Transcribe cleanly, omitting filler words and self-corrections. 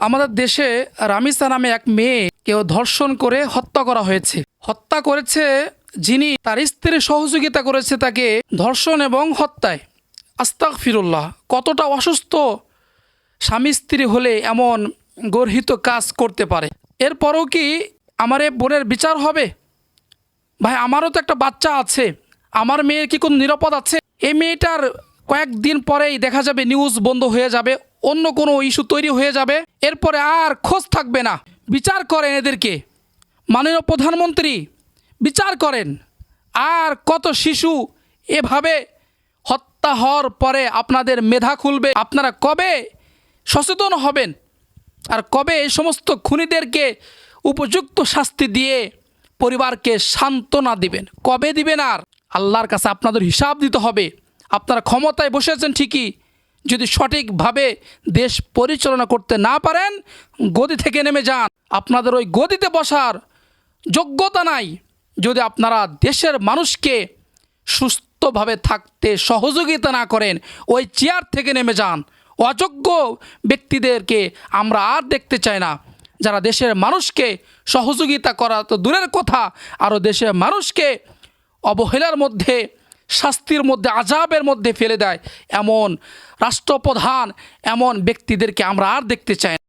আমাদের দেশে রামিসা নামে এক মেয়েকেও ধর্ষণ করে হত্যা করা হয়েছে। হত্যা করেছে যিনি, তার স্ত্রী সহযোগিতা করেছে তাকে ধর্ষণ এবং হত্যায়। আস্তাগফিরুল্লাহ! কতটা অসুস্থ স্বামী স্ত্রী হলে এমন গর্হিত কাজ করতে পারে। এরপরও কি আমার এ বোনের বিচার হবে? ভাই, আমারও তো একটা বাচ্চা আছে, আমার মেয়ের কি কোনো নিরাপদ আছে? এই মেয়েটার কয়েকদিন পরেই দেখা যাবে নিউজ বন্ধ হয়ে যাবে, অন্য কোনো ইস্যু তৈরি হয়ে যাবে, এরপরে আর খোঁজ থাকবে না। বিচার করেন এদেরকে, মাননীয় প্রধানমন্ত্রী, বিচার করেন। আর কত শিশু এভাবে হত্যা হওয়ার পরে আপনাদের মেধা খুলবে? আপনারা কবে সচেতন হবেন? আর কবে এই সমস্ত খুনিদেরকে উপযুক্ত শাস্তি দিয়ে পরিবারকে সান্ত্বনা দিবেন? কবে দিবেন? আর আল্লাহর কাছে আপনাদের হিসাব দিতে হবে। আপনারা ক্ষমতায় বসেছেন ঠিকই, যদি সঠিকভাবে দেশ পরিচালনা করতে না পারেন, গদি থেকে নেমে যান। আপনাদের ওই গদিতে বসার যোগ্যতা নাই। যদি আপনারা দেশের মানুষকে সুস্থভাবে থাকতে সহযোগিতা না করেন, ওই চেয়ার থেকে নেমে যান। অযোগ্য ব্যক্তিদেরকে আমরা আর দেখতে চাই না, যারা দেশের মানুষকে সহযোগিতা করা তো দূরের কথা, আরও দেশের মানুষকে অবহেলার মধ্যে, শাস্তির মধ্যে, আযাবের মধ্যে ফেলে দেয়, এমন রাষ্ট্রপ্রধান, এমন ব্যক্তিদেরকে আমরা আর দেখতে চাই না।